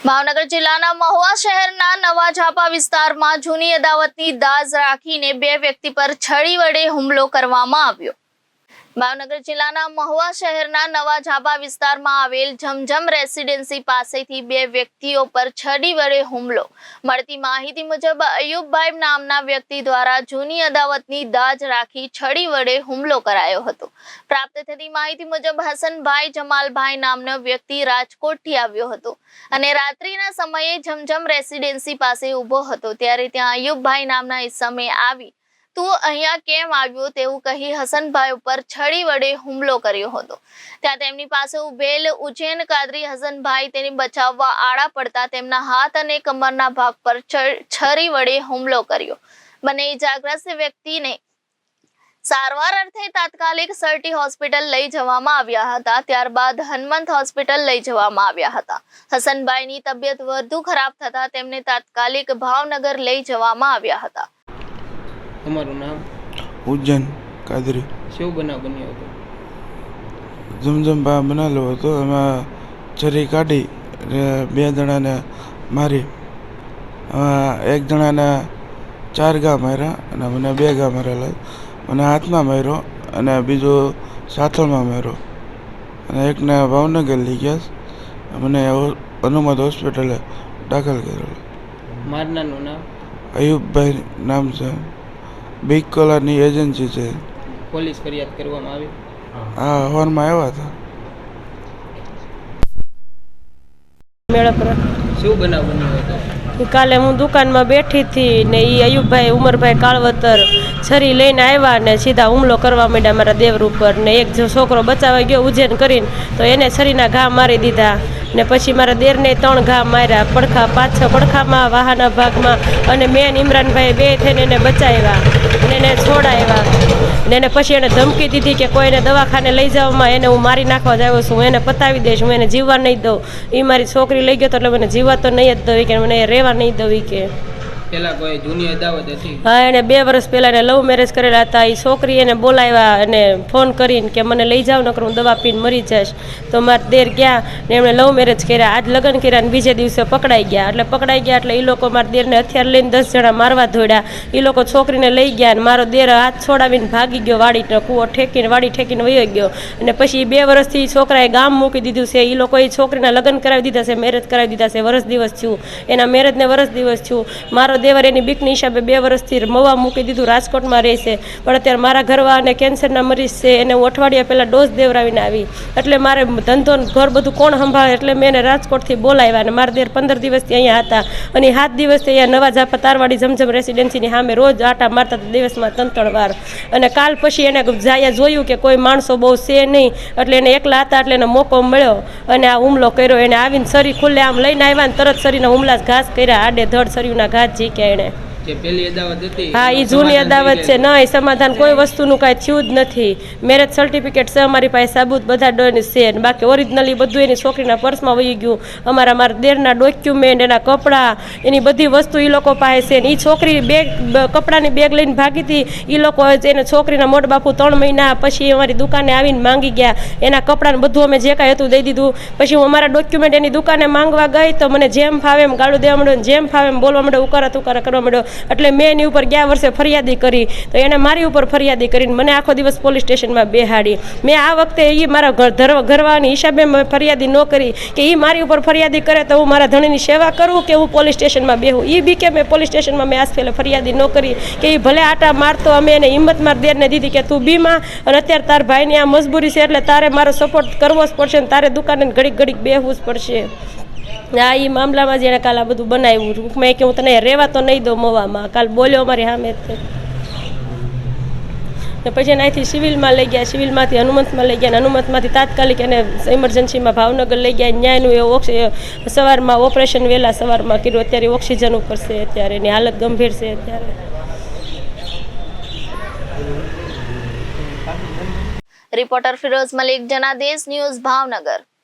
ભાવનગર જિલ્લાના મહુવા શહેરના નવા ઝાપા વિસ્તારમાં જૂની અદાવતની દાઝ રાખીને બે વ્યક્તિ પર છરી વડે હુમલો કરવામાં આવ્યો। ભાવનગર જિલ્લાના મહુવા શહેરના નવા ઝાપા વિસ્તારમાં આવેલ જમજમ રેસિડેન્સી પાસેથી બે વ્યક્તિઓ પર છરી વડે હુમલો। મળતી માહિતી મુજબ અયુબભાઈ નામના વ્યક્તિ દ્વારા જૂની અદાવતની દાઝ રાખી છરી વડે હુમલો કરાયો હતો। પ્રાપ્ત થતી માહિતી મુજબ હસનભાઈ જમાલભાઈ નામનો વ્યક્તિ રાજકોટથી આવ્યો હતો અને રાત્રિના સમયે જમજમ રેસિડેન્સી પાસે ઊભો હતો ત્યારે ત્યાં અયુબભાઈ નામના ઈસમે આવી તું અહીંયા કેમ આવ્યો તેવું કહી હસનભાઈ ઉપર છરી વડે હુમલો કર્યો હતો। ત્યાં તેમની પાસે ઉભેલ ઉજૈન કાદરી હસનભાઈ તેને બચાવવા આડા પડતા તેમના હાથ અને કમરના ભાગ પર છરી વડે હુમલો કર્યો। બંને ઇજાગ્રસ્ત વ્યક્તિને સારવાર અર્થે તાત્કાલિક સરટી હોસ્પિટલ લઈ જવામાં આવ્યા હતા। ત્યારબાદ હનુમંત હોસ્પિટલ લઈ જવામાં આવ્યા હતા। હસનભાઈની તબિયત વધુ ખરાબ થતા તેમને તાત્કાલિક ભાવનગર લઈ જવામાં આવ્યા હતા। તમારું નામ? ઉજ્જૈન કાદરી। શું બનાવ બન્યો હતો? જમજમ બા બનાવેલો હતો, એમાં છરી કાઢી બે જણાને મારી। એક જણાને 4 ઘા માર્યા અને મને 2 ઘા મારેલા। મને હાથમાં માર્યો અને બીજો સાથળમાં માર્યો અને એકને ભાવનગર લઈ ગયા। મને હનુમત હોસ્પિટલે દાખલ કરેલો। મારનારનું નામ? અયુબભાઈ નામ છે। બિગ કોલરની એજન્સી છે। પોલીસ ફરિયાદ કરવામાં આવી? હા, હવારમાં આવ્યા હતા। શું બનાવ બન્યો હતો? કાલે હું દુકાનમાં બેઠી હતી ને એ અયુબભાઈ ઉમરભાઈ કાળવતર છરી લઈને આવ્યા ને સીધા હુમલો કરવા માંડ્યા મારા દેવર ઉપર ને એક જો છોકરો બચાવવા ગયો ઉજ્જૈન કરીને તો એને છરીના ઘા મારી દીધા ને પછી મારા દેરને 3 ઘા માર્યા, પડખા 5-6 પડખામાં, વાહાના ભાગમાં અને મેન ઇમરાનભાઈ બે થઈને એને બચાવ્યા અને એને છોડાવ્યા ને એને પછી એને ધમકી દીધી કે કોઈને દવાખાને લઈ જવામાં એને હું મારી નાખવા જ આવ્યો છું, હું એને પતાવી દઈશ, હું એને જીવવા નહીં દઉં। એ મારી છોકરી લઈ ગયો તો એટલે મને જીવવા તો નહીં જ દઉં કે મને રહેવા નહીં દઉં કે પેલા કોઈ જૂની અદાવત હતી? હા, એને 2 વર્ષ પહેલા એને લવ મેરેજ કરેલા હતા। એ છોકરી એને બોલાવ્યા અને ફોન કરીને કે મને લઈ જાવ નકર હું દવા પીને મરી જઈશ। તો મારા દેર ગયા ને એમણે લવ મેરેજ કર્યા, આજ લગ્ન કર્યા ને બીજે દિવસે પકડાઈ ગયા। એટલે પકડાઈ ગયા એટલે એ લોકો મારા દેરને હથિયાર લઈને 10 જણા મારવા દોડ્યા। એ લોકો છોકરીને લઈ ગયા અને મારો દેર હાથ છોડાવીને ભાગી ગયો, વાડીને કૂવો ઠેકીને વાડી ઠેકીને વયો ગયો। અને પછી 2 વર્ષથી છોકરાએ ગામ મૂકી દીધું છે। એ લોકોએ છોકરીના લગ્ન કરાવી દીધા છે, મેરેજ કરાવી દીધા છે, વર્ષ દિવસ થયું એના મેરેજને, વર્ષ દિવસ થયું। મારો દેવર એની બીકની હિસાબે 2 વર્ષથી મવા મૂકી દીધું, રાજકોટમાં રહે છે, પણ અત્યારે મારા ઘરવા અને કેન્સરના મરીઝ છે એને હું અઠવાડિયા પહેલાં ડોઝ દેવરાવીને આવી, એટલે મારે ધંધો ઘર બધું કોણ સંભાળે, એટલે મેં એને રાજકોટથી બોલાવ્યા અને મારા દેર 15 દિવસથી અહીંયા હતા અને 7 દિવસથી અહીંયા નવા ઝાપા તારવાડી જમજમ રેસિડેન્સીની સામે રોજ આટા મારતા હતા, દિવસમાં 3-3 વાર। અને કાલ પછી એને જાયા જોયું કે કોઈ માણસો બહુ છે નહીં એટલે એને એકલા હતા એટલે એને મોકો મળ્યો અને આ હુમલો કર્યો। એને આવીને છરી ખુલ્લે આમ લઈને આવ્યા ને તરત છરીના હુમલા ઘાસ કર્યા, આડે ધડ છરીના ઘાસ ઝીક્યા એને। પેલી અદાવત હતી? હા, એ જૂની અદાવત છે। નહીં, સમાધાન કોઈ વસ્તુનું કાંઈ થયું જ નથી। મેરેજ સર્ટિફિકેટ છે અમારી પાસે, સાબુત બધા ડોન છે, બાકી ઓરિજિનલી બધું એની છોકરીના પર્સમાં વહી ગયું। મારા દેરના ડોક્યુમેન્ટ, એના કપડાં, એની બધી વસ્તુ એ લોકો પાસે છે। એ છોકરી બેગ, કપડાની બેગ લઈને ભાગી હતી। એ લોકો એને છોકરીના મોટ બાપુ 3 મહિના પછી અમારી દુકાને આવીને માંગી ગયા, એના કપડાને બધું અમે જે કાંઈ હતું દઈ દીધું। પછી હું અમારા ડોક્યુમેન્ટ એની દુકાને માંગવા ગઈ તો મને જેમ ફાવે એમ ગાળું દેવા માંડ્યો, જેમ ફાવે એમ બોલવા માંડ્યો, ઉકારા કરવા માંડ્યો। એટલે મેં એની ઉપર ગયા વર્ષે ફરિયાદી કરી તો એને મારી ઉપર ફરિયાદી કરીને મને આખો દિવસ પોલીસ સ્ટેશનમાં બેહાડી। મેં આ વખતે એ મારા ઘરવાની હિસાબે મેં ફરિયાદી ન કરી કે એ મારી ઉપર ફરિયાદી કરે તો હું મારા ધણીની સેવા કરું કે હું પોલીસ સ્ટેશનમાં બેહું। એ બી કે મેં પોલીસ સ્ટેશનમાં મેં આજ પહેલાં ફરિયાદી ન કરી કે એ ભલે આટા મારતો, અમે એને હિંમત માર દેરને દીધી કે તું બીમાં અને અત્યારે તાર ભાઈની આ મજબૂરી છે એટલે તારે મારો સપોર્ટ કરવો જ પડશે ને તારે દુકાને ઘડીક બેહવું જ પડશે। આ એ મામલામાં જેણે કાલ આ બધું બનાવ્યું, મેં કે હું તને રહેવા તો નહીં દઉં મવામાં, કાલ બોલ્યો મારી સામે ને પછી એને અહીંથી સિવિલમાં લઈ ગયા, સિવિલમાંથી હનુમંતમાં લઈ ગયા, હનુમંતમાંથી તાત્કાલિક એને ઇમરજન્સીમાં ભાવનગર લઈ ગયા। ન્યાયનું એ સવારમાં ઓપરેશન વહેલા સવારમાં કર્યું, અત્યારે ઓક્સિજન ઉપર છે, અત્યારે એની હાલત ગંભીર છે અત્યારે। Reporter Firoz Malik, Janadesh news, Bhavnagar.